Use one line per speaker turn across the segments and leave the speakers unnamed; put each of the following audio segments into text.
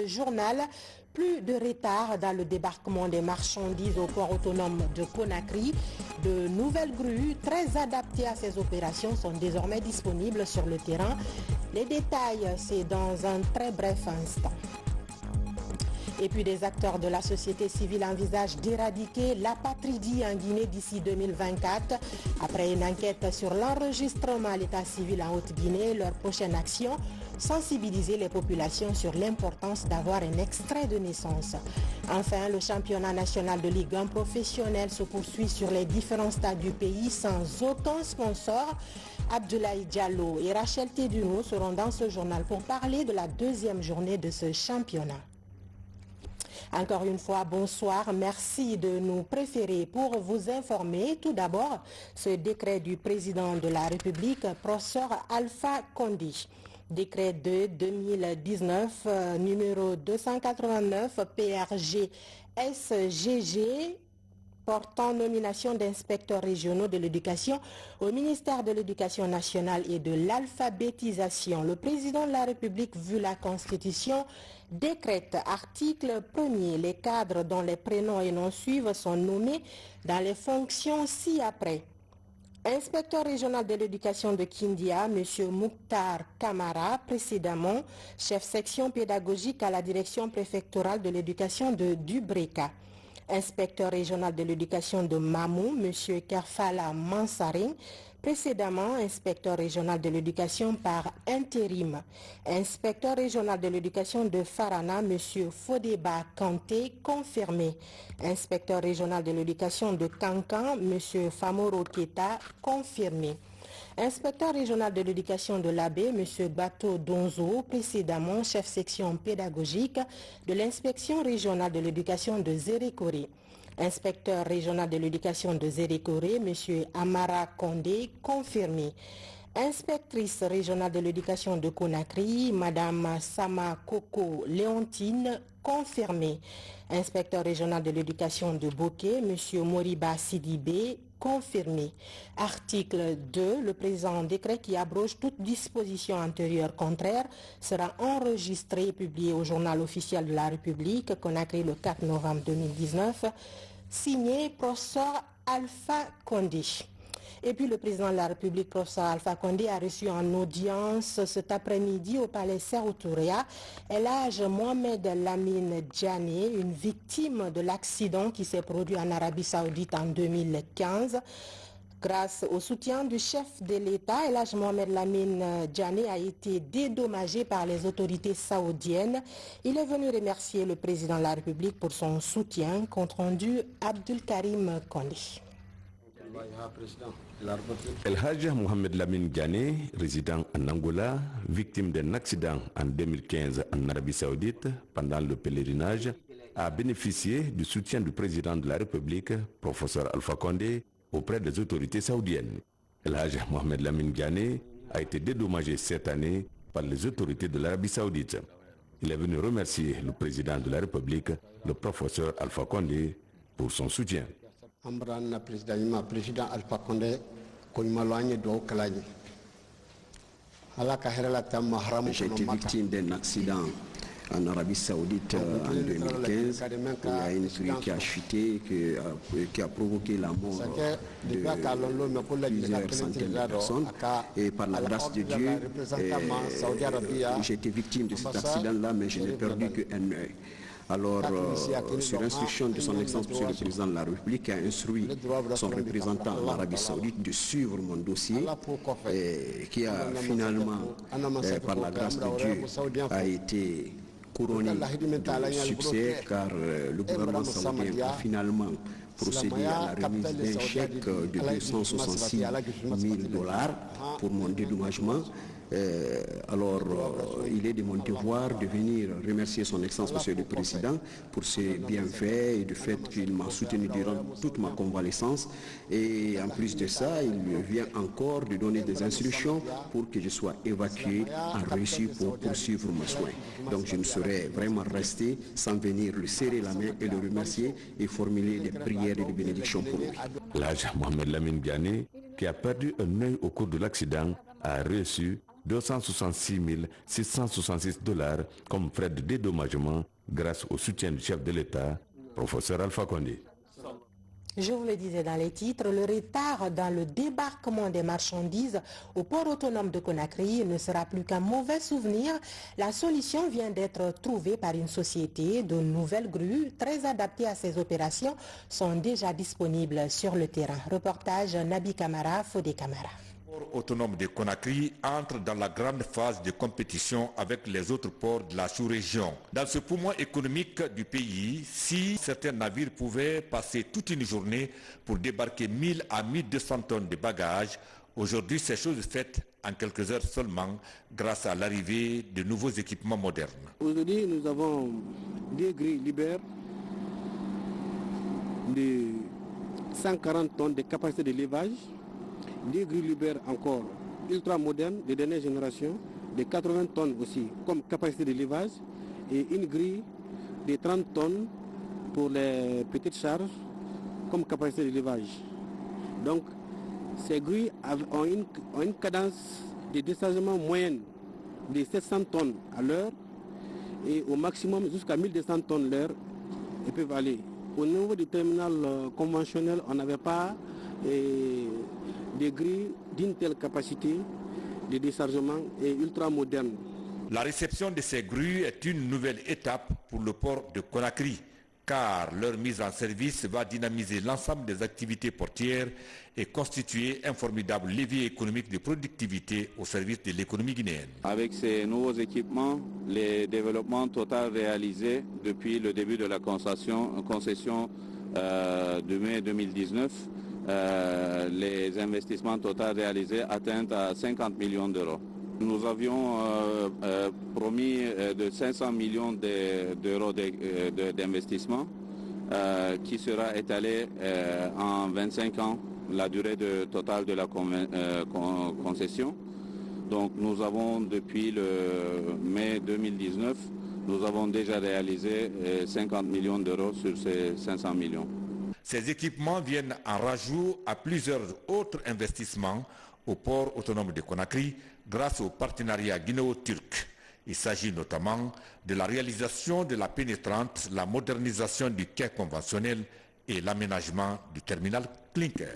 Journal, plus de retard dans le débarquement des marchandises au port autonome de Conakry. De nouvelles grues très adaptées à ces opérations sont désormais disponibles sur le terrain. Les détails, c'est dans un très bref instant. Et puis des acteurs de la société civile envisagent d'éradiquer l'apatridie en Guinée d'ici 2024. Après une enquête sur l'enregistrement à l'état civil en Haute-Guinée, leur prochaine action, sensibiliser les populations sur l'importance d'avoir un extrait de naissance. Enfin, le championnat national de Ligue 1 professionnel se poursuit sur les différents stades du pays sans aucun sponsor. Abdoulaye Diallo et Rachel Teduno seront dans ce journal pour parler de la deuxième journée de ce championnat. Encore une fois, bonsoir. Merci de nous préférer pour vous informer. Tout d'abord, ce décret du président de la République, professeur Alpha Condé. Décret de 2019, numéro 289, PRG SGG, portant nomination d'inspecteurs régionaux de l'éducation au ministère de l'Éducation nationale et de l'alphabétisation. Le président de la République, vu la Constitution, décrète, article 1er, les cadres dont les prénoms et noms suivent sont nommés dans les fonctions ci-après. Inspecteur régional de l'éducation de Kindia, M. Mouktar Kamara, précédemment chef section pédagogique à la direction préfectorale de l'éducation de Dubreka. Inspecteur régional de l'éducation de Mamou, M. Kerfala Mansaring, précédemment inspecteur régional de l'éducation par intérim. Inspecteur régional de l'éducation de Farana, M. Fodeba Kanté, confirmé. Inspecteur régional de l'éducation de Kankan, M. Famoro Keta, confirmé. Inspecteur régional de l'éducation de l'Abbé, M. Bato Donzo, précédemment chef section pédagogique de l'inspection régionale de l'éducation de Zérékoré. Inspecteur régional de l'éducation de Zérékoré, M. Amara Kondé, confirmé. Inspectrice régionale de l'éducation de Conakry, Mme Sama Koko Léontine, confirmé. Inspecteur régional de l'éducation de Boké, M. Moriba Sidibé, confirmé. Article 2. Le présent décret qui abroge toute disposition antérieure contraire sera enregistré et publié au journal officiel de la République, Conakry le 4 novembre 2019, signé professeur Alpha Condé. Et puis le président de la République, professeur Alpha Condé, a reçu en audience cet après-midi au palais Sékou-Touréa Elhadj Mohamed Lamine Diané, une victime de l'accident qui s'est produit en Arabie Saoudite en 2015. Grâce au soutien du chef de l'État, Elhadj Mohamed Lamine Diané a été dédommagé par les autorités saoudiennes. Il est venu remercier le président de la République pour son soutien. Compte rendu Abdul Karim Condé.
Elhadj Mohamed Lamine Diané, résident en Angola, victime d'un accident en 2015 en Arabie Saoudite pendant le pèlerinage, a bénéficié du soutien du président de la République, professeur Alpha Condé, auprès des autorités saoudiennes. Elhadj Mohamed Lamine Diané a été dédommagé cette année par les autorités de l'Arabie Saoudite. Il est venu remercier le président de la République, le professeur Alpha Condé, pour son soutien.
J'ai été victime d'un accident en Arabie Saoudite en 2015. Il y a une pluie qui a chuté, qui a provoqué la mort de plusieurs centaines de personnes. Et par la grâce de Dieu, j'ai été victime de cet accident-là, mais je n'ai perdu qu'un œil. Alors, sur instruction de son Excellence, Monsieur le Président de la République, qui a instruit son représentant en Arabie Saoudite de suivre mon dossier, qui a finalement, par la grâce de Dieu, a été couronné de succès, car le gouvernement saoudien a finalement procédé à la remise d'un chèque de 266 000 $ pour mon dédommagement. Alors, il est de mon devoir de venir remercier son Excellence, Monsieur le Président, pour ses bienfaits et du fait qu'il m'a soutenu durant toute ma convalescence. Et en plus de ça, il vient encore de donner des instructions pour que je sois évacué en Russie pour poursuivre mes soins. Donc, je ne serais vraiment resté sans venir lui serrer la main et le remercier et formuler des prières et des bénédictions pour lui.
Elhadj Mohamed Lamine Diané, qui a perdu un œil au cours de l'accident, a reçu 266 666 $ comme frais de dédommagement grâce au soutien du chef de l'État, professeur Alpha Condé.
Je vous le disais dans les titres, le retard dans le débarquement des marchandises au port autonome de Conakry ne sera plus qu'un mauvais souvenir. La solution vient d'être trouvée par une société. De nouvelles grues très adaptées à ces opérations sont déjà disponibles sur le terrain. Reportage Nabi Kamara, Fodé Kamara.
Le port autonome de Conakry entre dans la grande phase de compétition avec les autres ports de la sous-région. Dans ce poumon économique du pays, si certains navires pouvaient passer toute une journée pour débarquer 1000 à 1200 tonnes de bagages, aujourd'hui c'est chose faite en quelques heures seulement grâce à l'arrivée de nouveaux équipements modernes.
Aujourd'hui nous avons des grilles libères de 140 tonnes de capacité de levage, des grilles libères encore ultra modernes de dernière génération, de 80 tonnes aussi comme capacité de levage et une grille de 30 tonnes pour les petites charges comme capacité de levage. Donc ces grilles ont une cadence de déchargement moyenne de 700 tonnes à l'heure et au maximum jusqu'à 1200 tonnes l'heure elles peuvent aller. Au niveau du terminal conventionnel, on n'avait pas des grilles d'une telle capacité de déchargement et ultra moderne.
La réception de ces grues est une nouvelle étape pour le port de Conakry, car leur mise en service va dynamiser l'ensemble des activités portières et constituer un formidable levier économique de productivité au service de l'économie guinéenne.
Avec ces nouveaux équipements, les développements totaux réalisés depuis le début de la concession de mai 2019, les investissements totaux réalisés atteignent à 50 millions d'euros. Nous avions promis de 500 millions d'euros d'investissement qui sera étalé en 25 ans, la durée totale de la concession. Donc nous avons depuis le mai 2019, nous avons déjà réalisé 50 millions d'euros sur ces 500 millions.
Ces équipements viennent en rajout à plusieurs autres investissements au port autonome de Conakry grâce au partenariat guinéo-turc. Il s'agit notamment de la réalisation de la pénétrante, la modernisation du quai conventionnel et l'aménagement du terminal Clinker.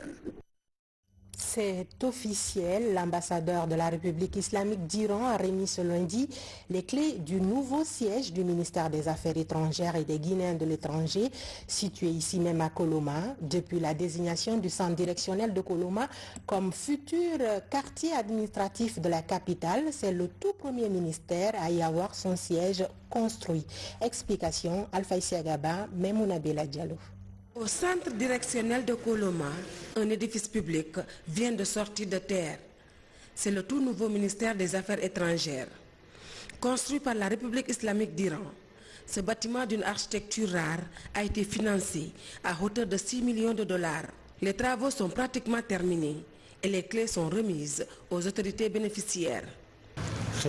C'est officiel, l'ambassadeur de la République islamique d'Iran a remis ce lundi les clés du nouveau siège du ministère des Affaires étrangères et des Guinéens de l'étranger, situé ici même à Koloma. Depuis la désignation du centre directionnel de Koloma comme futur quartier administratif de la capitale, c'est le tout premier ministère à y avoir son siège construit. Explication, Alpha Gaba, Memouna Bella Diallo.
Au centre directionnel de Koloma, un édifice public vient de sortir de terre. C'est le tout nouveau ministère des Affaires étrangères. Construit par la République islamique d'Iran, ce bâtiment d'une architecture rare a été financé à hauteur de 6 millions de dollars. Les travaux sont pratiquement terminés et les clés sont remises aux autorités bénéficiaires.
Je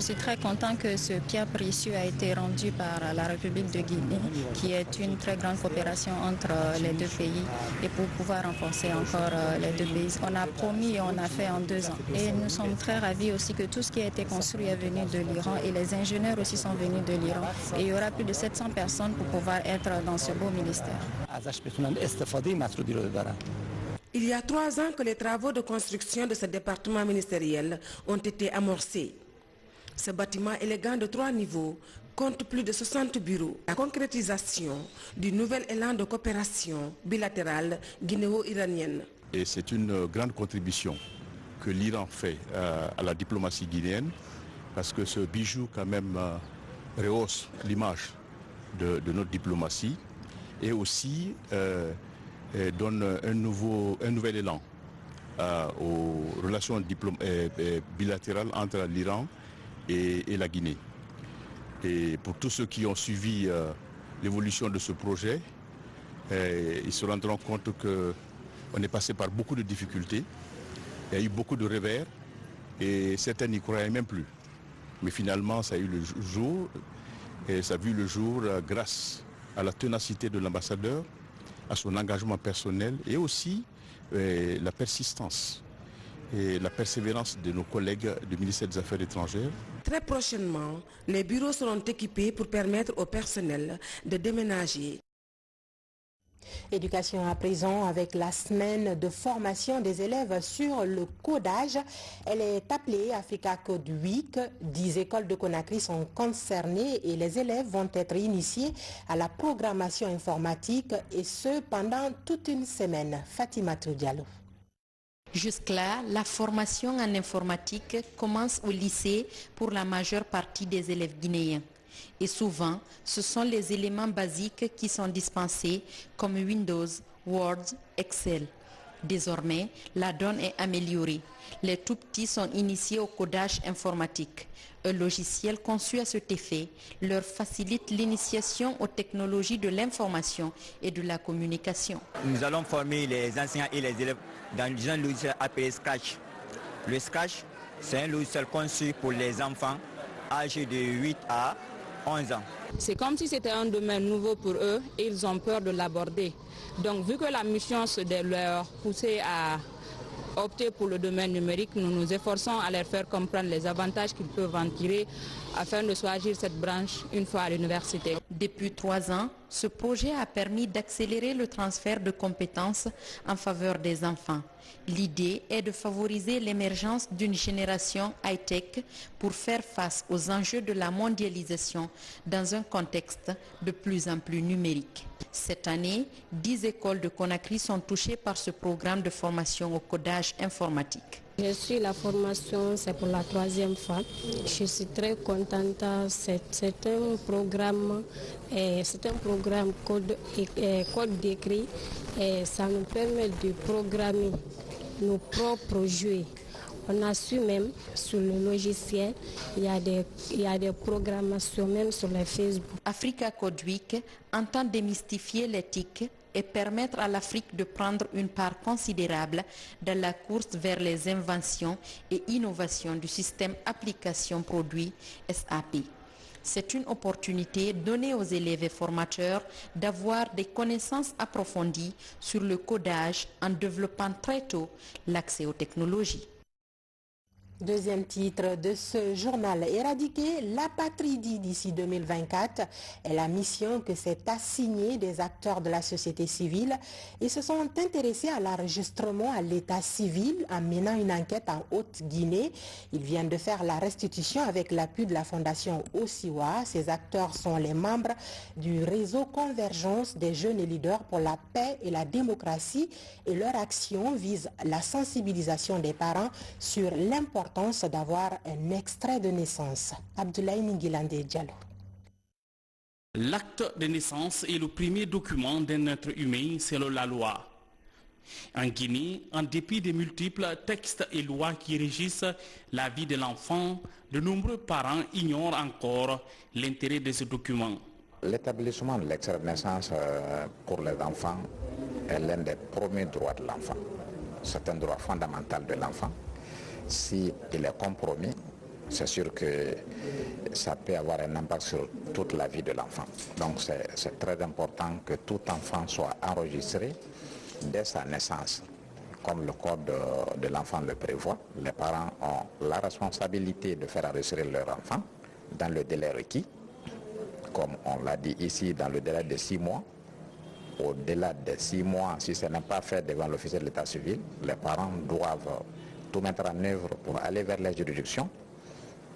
suis très content que ce pierre précieux a été rendu par la République de Guinée, qui est une très grande coopération entre les deux pays, et pour pouvoir renforcer encore les deux pays. On a promis et on a fait en 2 ans. Et nous sommes très ravis aussi que tout ce qui a été construit est venu de l'Iran et les ingénieurs aussi sont venus de l'Iran. Et il y aura plus de 700 personnes pour pouvoir être dans ce beau ministère.
Il y a 3 ans que les travaux de construction de ce département ministériel ont été amorcés. Ce bâtiment élégant de 3 niveaux compte plus de 60 bureaux. La concrétisation du nouvel élan de coopération bilatérale guinéo-iranienne.
Et c'est une grande contribution que l'Iran fait à la diplomatie guinéenne, parce que ce bijou quand même rehausse l'image de notre diplomatie et aussi donne un nouvel élan aux relations bilatérales entre l'Iran et la Guinée. Et pour tous ceux qui ont suivi l'évolution de ce projet, ils se rendront compte qu'on est passé par beaucoup de difficultés. Il y a eu beaucoup de revers et certains n'y croyaient même plus. Mais finalement, ça a eu le jour et ça a vu le jour grâce à la ténacité de l'ambassadeur, à son engagement personnel et aussi la persistance et la persévérance de nos collègues du ministère des Affaires étrangères.
Très prochainement, les bureaux seront équipés pour permettre au personnel de déménager.
Éducation à présent avec la semaine de formation des élèves sur le codage. Elle est appelée Africa Code Week. 10 écoles de Conakry sont concernées et les élèves vont être initiés à la programmation informatique et ce pendant toute une semaine. Fatima Diallo.
Jusque-là, la formation en informatique commence au lycée pour la majeure partie des élèves guinéens. Et souvent, ce sont les éléments basiques qui sont dispensés comme Windows, Word, Excel. Désormais, la donne est améliorée. Les tout-petits sont initiés au codage informatique. Un logiciel conçu à cet effet leur facilite l'initiation aux technologies de l'information et de la communication.
Nous allons former les enseignants et les élèves dans un logiciel appelé Scratch. Le Scratch, c'est un logiciel conçu pour les enfants âgés de 8 à 11 ans.
C'est comme si c'était un domaine nouveau pour eux et ils ont peur de l'aborder. Donc vu que la mission c'est de leur pousser à opter pour le domaine numérique, nous nous efforçons à leur faire comprendre les avantages qu'ils peuvent en tirer afin de choisir cette branche une fois à l'université.
Depuis 3 ans, ce projet a permis d'accélérer le transfert de compétences en faveur des enfants. L'idée est de favoriser l'émergence d'une génération high-tech pour faire face aux enjeux de la mondialisation dans un contexte de plus en plus numérique. Cette année, 10 écoles de Conakry sont touchées par ce programme de formation au codage informatique.
Je suis la formation, c'est pour la 3e fois. Je suis très contente. C'est un programme code d'écrit et ça nous permet de programmer nos propres jeux. On a su même sur le logiciel, il y a des programmations même sur les Facebook.
Africa Code Week entend démystifier l'éthique et permettre à l'Afrique de prendre une part considérable dans la course vers les inventions et innovations du système application produit SAP. C'est une opportunité donnée aux élèves et formateurs d'avoir des connaissances approfondies sur le codage en développant très tôt l'accès aux technologies.
Deuxième titre de ce journal, éradiquer l'apatridie d'ici 2024 est la mission que s'est assignée des acteurs de la société civile. Ils se sont intéressés à l'enregistrement à l'état civil en menant une enquête en Haute-Guinée. Ils viennent de faire la restitution avec l'appui de la fondation Osiwa. Ces acteurs sont les membres du réseau Convergence des jeunes et leaders pour la paix et la démocratie et leur action vise la sensibilisation des parents sur l'importance d'avoir un extrait de naissance. Abdoulaye Ngilande Diallo.
L'acte de naissance est le premier document d'un être humain selon la loi. En Guinée, en dépit des multiples textes et lois qui régissent la vie de l'enfant, de nombreux parents ignorent encore l'intérêt de ce document.
L'établissement de l'extrait de naissance pour les enfants est l'un des premiers droits de l'enfant. C'est un droit fondamental de l'enfant. Si il est compromis, c'est sûr que ça peut avoir un impact sur toute la vie de l'enfant. Donc c'est très important que tout enfant soit enregistré dès sa naissance. Comme le code de l'enfant le prévoit, les parents ont la responsabilité de faire enregistrer leur enfant dans le délai requis. Comme on l'a dit ici, dans le délai de 6 mois. Au-delà de 6 mois, si ce n'est pas fait devant l'officier de l'état civil, les parents doivent tout mettre en œuvre pour aller vers les juridictions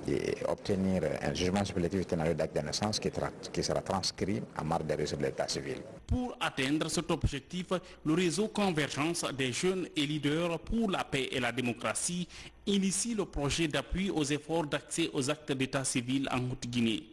et obtenir un jugement supplétif tenant d'acte de naissance qui sera transcrit en marge des registres de l'état civil.
Pour atteindre cet objectif, le réseau Convergence des jeunes et leaders pour la paix et la démocratie initie le projet d'appui aux efforts d'accès aux actes d'état civil en Haute-Guinée.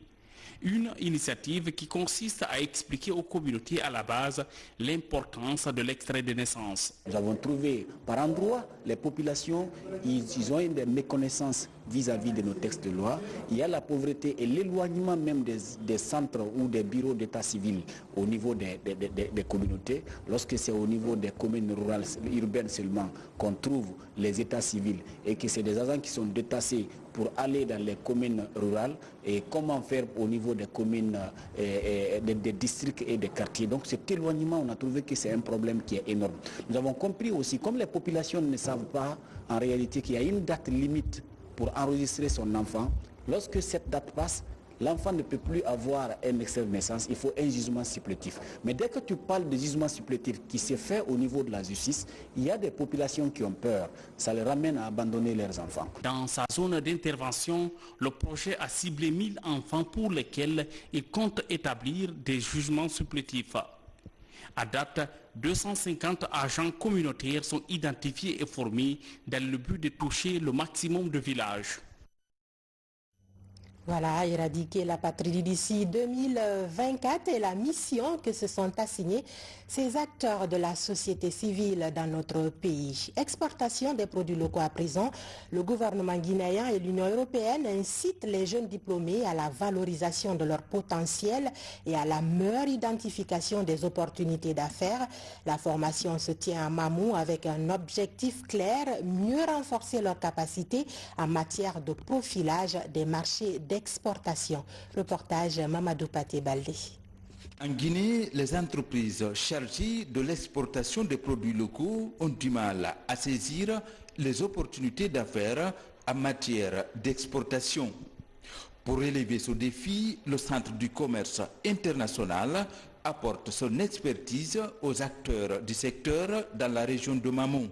Une initiative qui consiste à expliquer aux communautés à la base l'importance de l'extrait de naissance.
Nous avons trouvé par endroits les populations, ils ont une méconnaissance vis-à-vis de nos textes de loi. Il y a la pauvreté et l'éloignement même des centres ou des bureaux d'état civil au niveau des communautés. Lorsque c'est au niveau des communes rurales, urbaines seulement qu'on trouve les états civils et que c'est des agents qui sont détachés pour aller dans les communes rurales et comment faire au niveau niveau des communes, des districts et des quartiers. Donc cet éloignement, on a trouvé que c'est un problème qui est énorme. Nous avons compris aussi, comme les populations ne savent pas en réalité qu'il y a une date limite pour enregistrer son enfant, lorsque cette date passe, l'enfant ne peut plus avoir un extrait de naissance, il faut un jugement supplétif. Mais dès que tu parles de jugement supplétif qui se fait au niveau de la justice, il y a des populations qui ont peur. Ça les ramène à abandonner leurs enfants.
Dans sa zone d'intervention, le projet a ciblé 1000 enfants pour lesquels il compte établir des jugements supplétifs. À date, 250 agents communautaires sont identifiés et formés dans le but de toucher le maximum de villages.
Voilà, éradiquer la patrie d'ici 2024 est la mission que se sont assignés ces acteurs de la société civile dans notre pays. Exportation des produits locaux à présent, le gouvernement guinéen et l'Union européenne incitent les jeunes diplômés à la valorisation de leur potentiel et à la meilleure identification des opportunités d'affaires. La formation se tient à Mamou avec un objectif clair, mieux renforcer leurs capacités en matière de profilage des marchés d'exportation. Reportage Mamadou Paté Baldé.
En Guinée, les entreprises chargées de l'exportation des produits locaux ont du mal à saisir les opportunités d'affaires en matière d'exportation. Pour relever ce défi, le Centre du commerce international apporte son expertise aux acteurs du secteur dans la région de Mamou.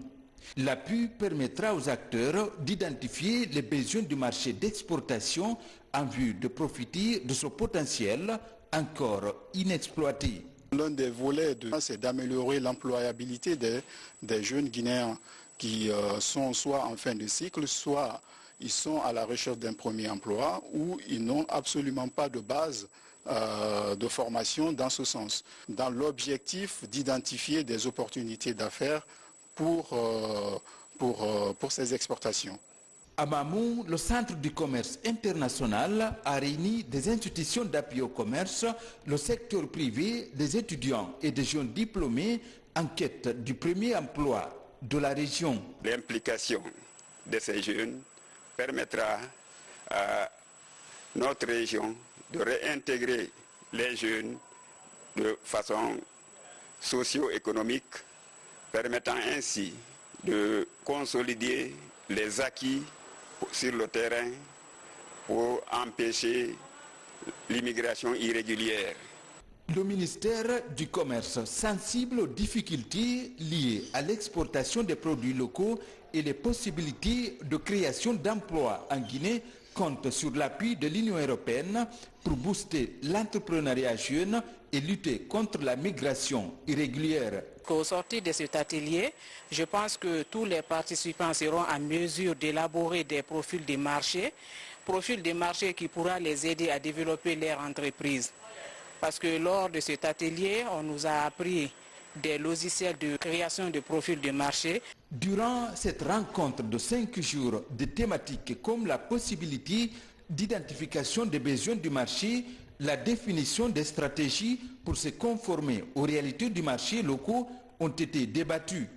L'appui permettra aux acteurs d'identifier les besoins du marché d'exportation en vue de profiter de ce potentiel encore inexploité.
L'un des volets, c'est d'améliorer l'employabilité des jeunes Guinéens qui sont soit en fin de cycle, soit ils sont à la recherche d'un premier emploi ou ils n'ont absolument pas de base de formation dans ce sens, dans l'objectif d'identifier des opportunités d'affaires pour ces exportations.
À Mamou, le Centre du commerce international a réuni des institutions d'appui au commerce, le secteur privé, des étudiants et des jeunes diplômés en quête du premier emploi de la région.
L'implication de ces jeunes permettra à notre région de réintégrer les jeunes de façon socio-économique, permettant ainsi de consolider les acquis sur le terrain pour empêcher l'immigration irrégulière.
Le ministère du Commerce, sensible aux difficultés liées à l'exportation des produits locaux et les possibilités de création d'emplois en Guinée, compte sur l'appui de l'Union européenne pour booster l'entrepreneuriat jeune et lutter contre la migration irrégulière.
Au sortir de cet atelier, je pense que tous les participants seront en mesure d'élaborer des profils de marché qui pourra les aider à développer leur entreprise. Parce que lors de cet atelier, on nous a appris des logiciels de création de profils de marché.
Durant cette rencontre de 5 jours, des thématiques comme la possibilité d'identification des besoins du marché, la définition des stratégies pour se conformer aux réalités du marché locaux ont été débattues.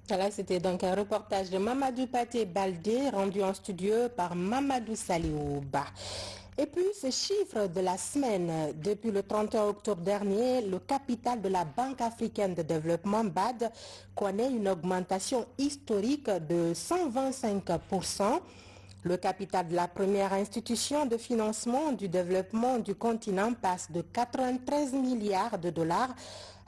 Voilà, c'était donc un reportage de Mamadou Paté Baldé rendu en studio par Mamadou Saliouba. Et puis, ce chiffre de la semaine, depuis le 31 octobre dernier, le capital de la Banque africaine de développement, BAD, connaît une augmentation historique de 125%. Le capital de la première institution de financement du développement du continent passe de 93 milliards de dollars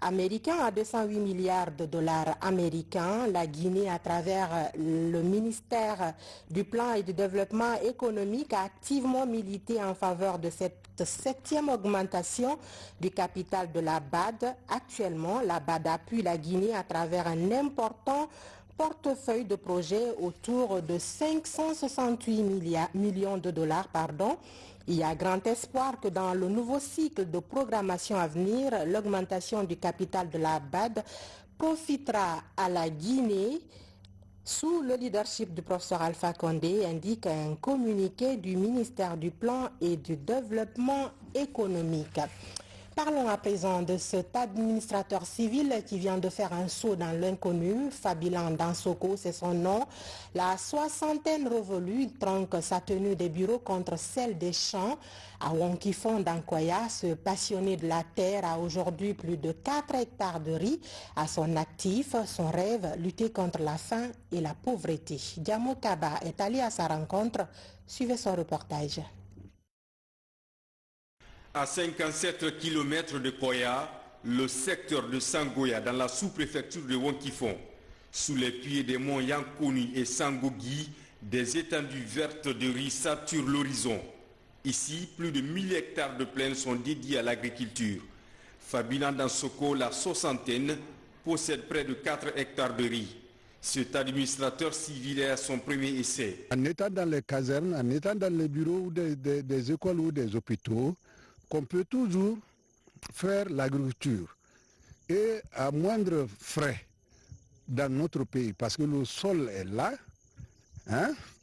américains à 208 milliards de dollars américains. La Guinée, à travers le ministère du Plan et du Développement économique, a activement milité en faveur de cette 7e augmentation du capital de la BAD. Actuellement, la BAD appuie la Guinée à travers un important portefeuille de projets autour de 568 millions de dollars. Il y a grand espoir que dans le nouveau cycle de programmation à venir, l'augmentation du capital de la BAD profitera à la Guinée sous le leadership du professeur Alpha Condé, indique un communiqué du ministère du Plan et du Développement économique. Parlons à présent de cet administrateur civil qui vient de faire un saut dans l'inconnu. Fabilan Dansoko, c'est son nom. La soixantaine révolue tronque sa tenue des bureaux contre celle des champs. À Wonkifon d'Ankoya, ce passionné de la terre a aujourd'hui plus de 4 hectares de riz. À son actif, son rêve, lutter contre la faim et la pauvreté. Diamo Kaba est allé à sa rencontre. Suivez son reportage.
À 57 km de Koya, le secteur de Sangoya dans la sous-préfecture de Wonkifon, sous les pieds des monts Yankoni et Sangogi, des étendues vertes de riz saturent l'horizon. Ici, plus de 1000 hectares de plaine sont dédiés à l'agriculture. Fabilan Dansoko, la soixantaine, possède près de 4 hectares de riz. Cet administrateur civil est à son premier essai.
En étant dans les casernes, en étant dans les bureaux des écoles ou des hôpitaux, qu'on peut toujours faire l'agriculture et à moindre frais dans notre pays, parce que le sol est là,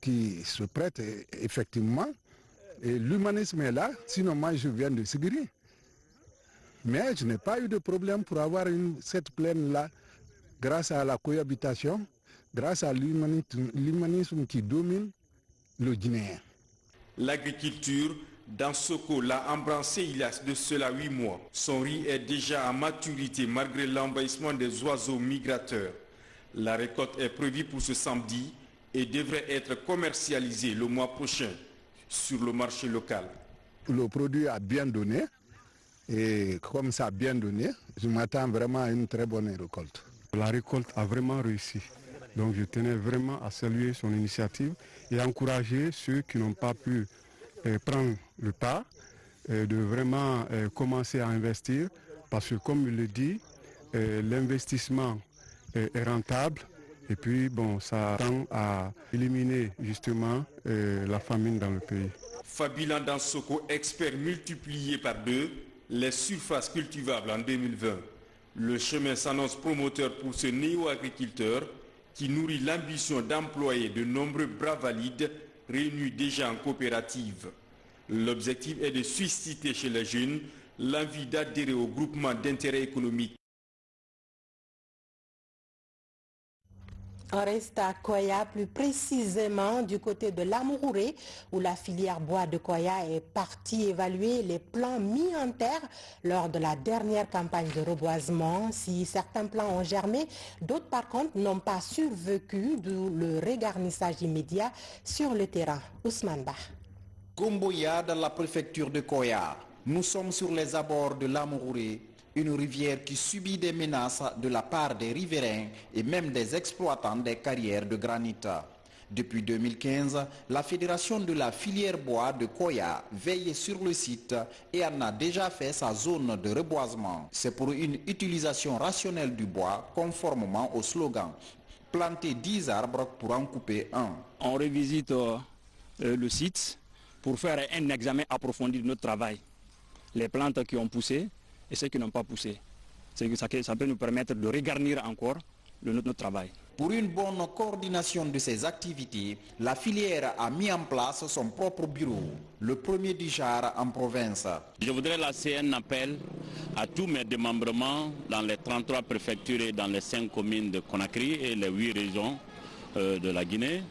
qui se prête effectivement, et l'humanisme est là, sinon moi je viens de Sigiri. Mais je n'ai pas eu de problème pour avoir cette plaine-là, grâce à la cohabitation, grâce à l'humanisme qui domine le Guinéen.
L'agriculture, Dansoko l'a embrassé il y a de cela 8 mois. Son riz est déjà à maturité malgré l'envahissement des oiseaux migrateurs. La récolte est prévue pour ce samedi et devrait être commercialisée le mois prochain sur le marché local.
Le produit a bien donné et comme ça a bien donné, je m'attends vraiment à une très bonne récolte.
La récolte a vraiment réussi. Donc je tenais vraiment à saluer son initiative et à encourager ceux qui n'ont pas pu prendre le pas, de vraiment commencer à investir, parce que comme il le dit, l'investissement est rentable et puis bon, ça tend à éliminer justement la famine dans le pays.
Fabilan Dansoko, expert multiplié par 2 les surfaces cultivables en 2020. Le chemin s'annonce promoteur pour ce néo-agriculteur qui nourrit l'ambition d'employer de nombreux bras valides réunis déjà en coopérative. L'objectif est de susciter chez les jeunes l'envie d'adhérer au groupement d'intérêt économique.
On reste à Koya, plus précisément du côté de l'Amouré, où la filière bois de Koya est partie évaluer les plans mis en terre lors de la dernière campagne de reboisement. Si certains plans ont germé, d'autres par contre n'ont pas survécu, d'où le régarnissage immédiat sur le terrain. Ousmane Ba.
Gomboya, dans la préfecture de Koya. Nous sommes sur les abords de l'Amouré, une rivière qui subit des menaces de la part des riverains et même des exploitants des carrières de granit. Depuis 2015, la fédération de la filière bois de Koya veille sur le site et en a déjà fait sa zone de reboisement. C'est pour une utilisation rationnelle du bois conformément au slogan « Planter 10 arbres pour en couper un ».
On revisite le site pour faire un examen approfondi de notre travail. Les plantes qui ont poussé et ceux qui n'ont pas poussé. Ça peut nous permettre de regarnir encore notre travail.
Pour une bonne coordination de ces activités, la filière a mis en place son propre bureau, le premier du genre en province.
Je voudrais lancer un appel à tous mes démembrements dans les 33 préfectures et dans les 5 communes de Conakry et les 8 régions de la Guinée.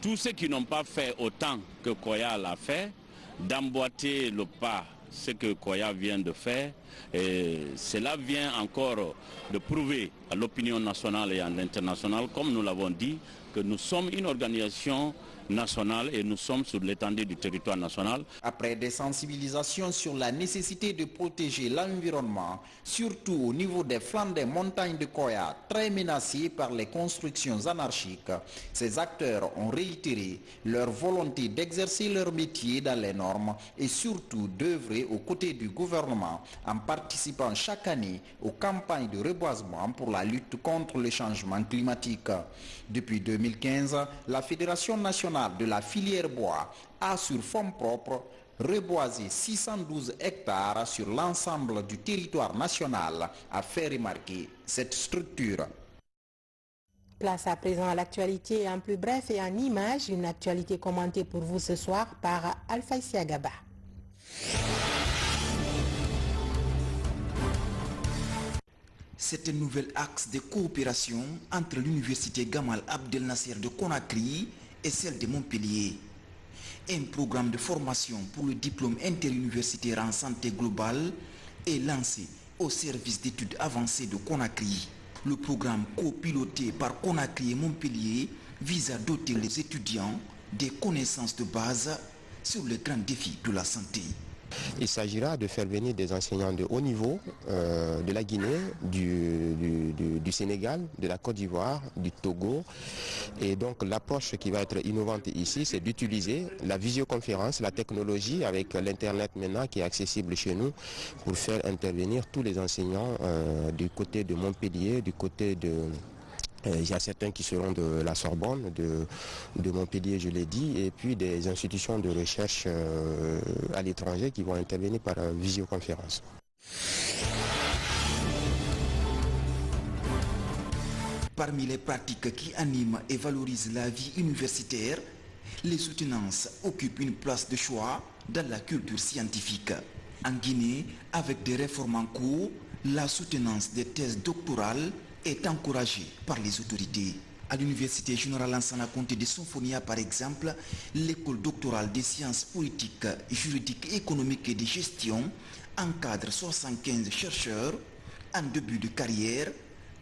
Tous ceux qui n'ont pas fait autant que Koya l'a fait, d'emboîter le pas, ce que Koya vient de faire, et cela vient encore de prouver à l'opinion nationale et à l'international, comme nous l'avons dit, que nous sommes une organisation nationale et nous sommes sur l'étendue du territoire national.
Après des sensibilisations sur la nécessité de protéger l'environnement, surtout au niveau des flancs des montagnes de Koya, très menacées par les constructions anarchiques, ces acteurs ont réitéré leur volonté d'exercer leur métier dans les normes et surtout d'œuvrer aux côtés du gouvernement en participant chaque année aux campagnes de reboisement pour la lutte contre le changement climatique. Depuis 2015, la Fédération nationale de la filière bois a sur fonds propres reboisé 612 hectares sur l'ensemble du territoire national, a fait remarquer cette structure.
Place à présent à l'actualité en plus bref et en images, une actualité commentée pour vous ce soir par Alpha Siagaba.
C'est un nouvel axe de coopération entre l'université Gamal Abdel Nasser de Conakry et celle de Montpellier. Un programme de formation pour le diplôme interuniversitaire en santé globale est lancé au service d'études avancées de Conakry. Le programme copiloté par Conakry et Montpellier vise à doter les étudiants des connaissances de base sur les grands défis de la santé.
Il s'agira de faire venir des enseignants de haut niveau de la Guinée, du Sénégal, de la Côte d'Ivoire, du Togo. Et donc l'approche qui va être innovante ici, c'est d'utiliser la visioconférence, la technologie avec l'Internet maintenant qui est accessible chez nous pour faire intervenir tous les enseignants du côté de Montpellier, du côté de... Il y a certains qui seront de la Sorbonne, de Montpellier, je l'ai dit, et puis des institutions de recherche à l'étranger qui vont intervenir par visioconférence.
Parmi les pratiques qui animent et valorisent la vie universitaire, les soutenances occupent une place de choix dans la culture scientifique. En Guinée, avec des réformes en cours, la soutenance des thèses doctorales est encouragée par les autorités. À l'université générale Lansana Conté de Symphonia, par exemple, l'école doctorale des sciences politiques, juridiques, économiques et de gestion encadre 75 chercheurs en début de carrière.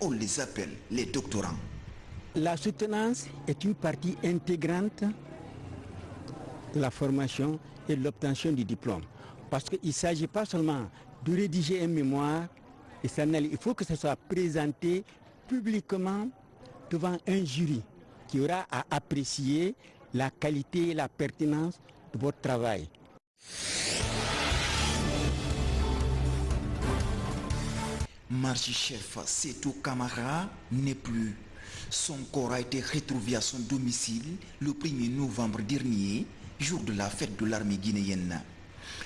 On les appelle les doctorants.
La soutenance est une partie intégrante de la formation et de l'obtention du diplôme. Parce qu'il ne s'agit pas seulement de rédiger un mémoire, il faut que ça soit présenté publiquement devant un jury qui aura à apprécier la qualité et la pertinence de votre travail.
Marchi-chef Setou Kamara n'est plus. Son corps a été retrouvé à son domicile le 1er novembre dernier, jour de la fête de l'armée guinéenne.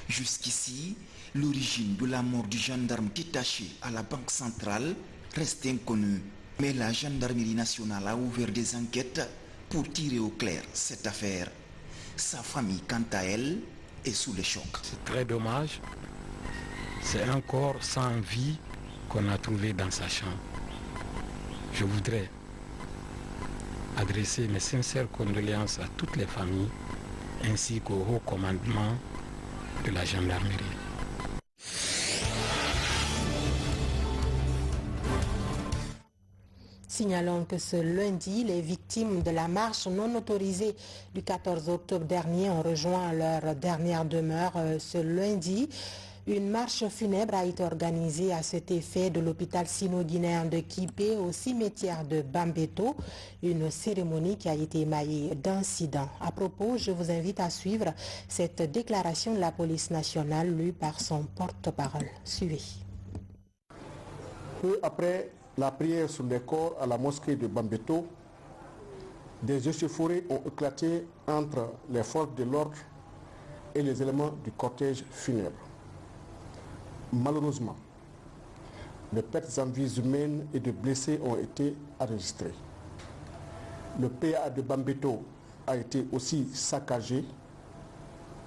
Jusqu'ici, l'origine de la mort du gendarme détaché à la Banque centrale reste inconnue. Mais la gendarmerie nationale a ouvert des enquêtes pour tirer au clair cette affaire. Sa famille, quant à elle, est sous le choc.
C'est très dommage. C'est un corps sans vie qu'on a trouvé dans sa chambre. Je voudrais adresser mes sincères condoléances à toutes les familles ainsi qu'au haut commandement de la gendarmerie.
Signalons que ce lundi, les victimes de la marche non autorisée du 14 octobre dernier ont rejoint leur dernière demeure. Ce lundi, une marche funèbre a été organisée à cet effet de l'hôpital sino-guinéen de Kipé au cimetière de Bambeto, une cérémonie qui a été émaillée d'incidents. À propos, je vous invite à suivre cette déclaration de la police nationale lue par son porte-parole. Suivez.
Peu après la prière sur les corps à la mosquée de Bambeto, des échauffourées ont éclaté entre les forces de l'ordre et les éléments du cortège funèbre. Malheureusement, de pertes en vies humaines et de blessés ont été enregistrés. Le PA de Bambeto a été aussi saccagé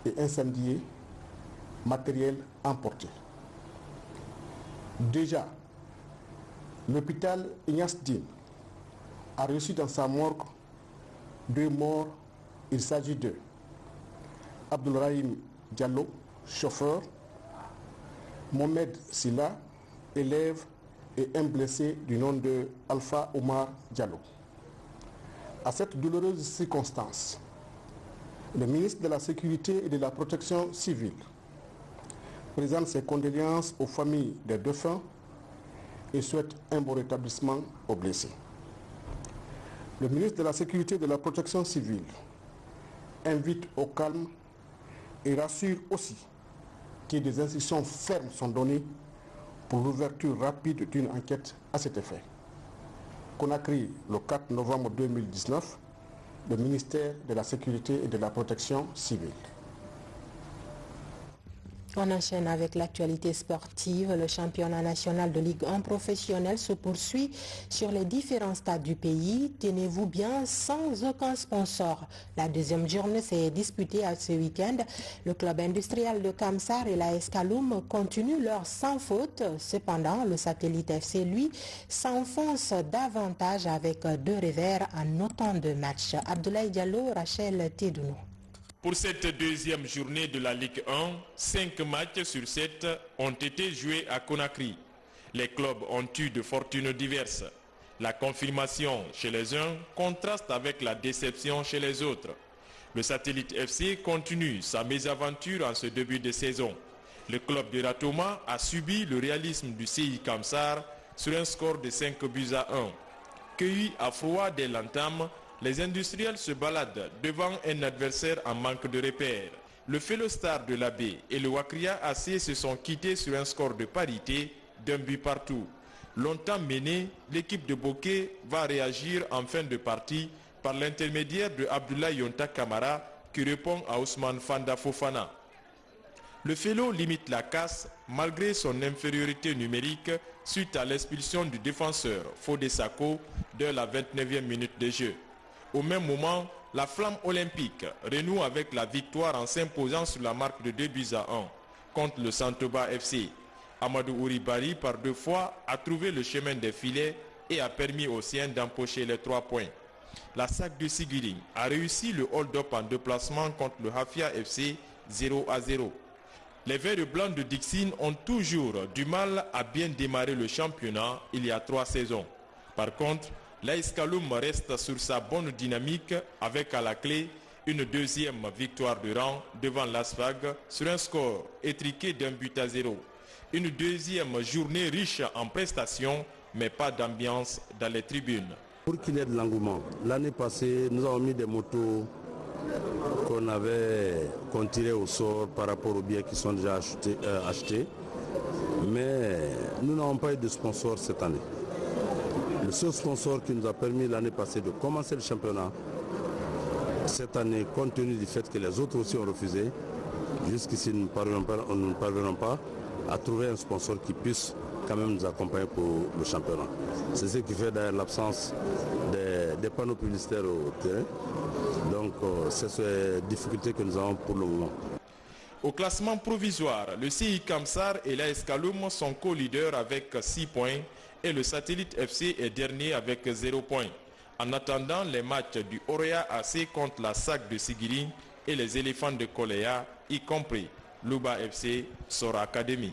et incendié, matériel emporté. Déjà, l'hôpital Ignace Dine a reçu dans sa morgue 2 morts. Il s'agit de Abdoulrahim Diallo, chauffeur, Mohamed Silla, élève, et un blessé du nom de Alpha Omar Diallo. À cette douloureuse circonstance, le ministre de la Sécurité et de la Protection civile présente ses condoléances aux familles des défunts et souhaite un bon rétablissement aux blessés. Le ministre de la Sécurité et de la Protection civile invite au calme et rassure aussi que des instructions fermes sont données pour l'ouverture rapide d'une enquête à cet effet. Conakry, le 4 novembre 2019, le ministère de la Sécurité et de la Protection civile.
On enchaîne avec l'actualité sportive. Le championnat national de Ligue 1 professionnel se poursuit sur les différents stades du pays. Tenez-vous bien, sans aucun sponsor. La deuxième journée s'est disputée ce week-end. Le club industriel de Kamsar et l'AS Kaloum continuent leur sans faute. Cependant, le Satellite FC, lui, s'enfonce davantage avec 2 revers en autant de matchs. Abdoulaye Diallo, Rachel Tedounou.
Pour cette deuxième journée de la Ligue 1, 5 matchs sur 7 ont été joués à Conakry. Les clubs ont eu de fortunes diverses. La confirmation chez les uns contraste avec la déception chez les autres. Le Satellite FC continue sa mésaventure en ce début de saison. Le club de Ratoma a subi le réalisme du CI Kamsar sur un score de 5-1. Cueillis à froid dès l'entame, les industriels se baladent devant un adversaire en manque de repères. Le Fellow Star de l'Abbé et le Wakria AC se sont quittés sur un score de parité d'1 but partout. Longtemps mené, l'équipe de Bokeh va réagir en fin de partie par l'intermédiaire de Abdoulaye Yonta Kamara qui répond à Ousmane Fanda Fofana. Le Fellow limite la casse malgré son infériorité numérique suite à l'expulsion du défenseur Fodé Sako dès la 29e minute de jeu. Au même moment, la flamme olympique renoue avec la victoire en s'imposant sur la marque de 2-1 contre le Santoba FC. Amadou Ouribari par 2 fois a trouvé le chemin des filets et a permis aux siens d'empocher les 3 points. La SAC de Siguiri a réussi le hold-up en déplacement contre le Hafia FC 0-0. Les Verts blancs de Dixine ont toujours du mal à bien démarrer le championnat il y a 3 saisons. Par contre, l'AS Kaloum reste sur sa bonne dynamique avec à la clé une deuxième victoire de rang devant l'Asfag sur un score étriqué d'1-0. Une deuxième journée riche en prestations mais pas d'ambiance dans les tribunes.
Pour qu'il y ait de l'engouement, l'année passée nous avons mis des motos qu'on tirait au sort par rapport aux billets qui sont déjà achetés. Mais nous n'avons pas eu de sponsor cette année. Le seul sponsor qui nous a permis l'année passée de commencer le championnat, cette année, compte tenu du fait que les autres aussi ont refusé, jusqu'ici nous ne parvenons pas à trouver un sponsor qui puisse quand même nous accompagner pour le championnat. C'est ce qui fait d'ailleurs l'absence des panneaux publicitaires au terrain. Donc c'est ces difficultés que nous avons pour le moment.
Au classement provisoire, le CI Kamsar et l'AS Kaloum sont co-leaders avec 6 points et le Satellite FC est dernier avec 0 points. En attendant les matchs du Orea AC contre la SAC de Siguiri et les éléphants de Koléa, y compris Louba FC, Sora Academy.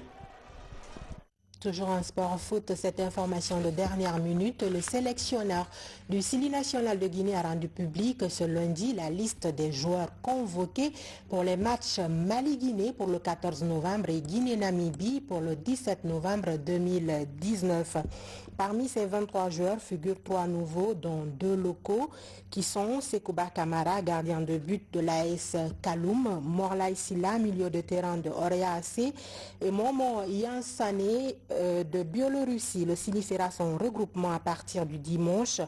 Toujours en sport foot, cette information de dernière minute, le sélectionneur du Sili national de Guinée a rendu public ce lundi la liste des joueurs convoqués pour les matchs Mali-Guinée pour le 14 novembre et Guinée-Namibie pour le 17 novembre 2019. Parmi ces 23 joueurs figurent 3 nouveaux, dont 2 locaux, qui sont Sekouba Kamara, gardien de but de l'AS Kaloum, Morlaï Silla, milieu de terrain de Orea AC, et Momo Yansane de Biélorussie. Le Sili fera son regroupement à partir du dimanche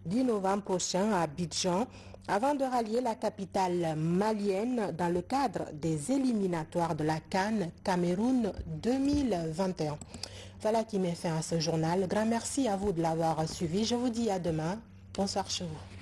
10 novembre prochain à Abidjan, avant de rallier la capitale malienne dans le cadre des éliminatoires de la CAN Cameroun 2021. Voilà qui met fin à ce journal. Grand merci à vous de l'avoir suivi. Je vous dis à demain. Bonsoir chez vous.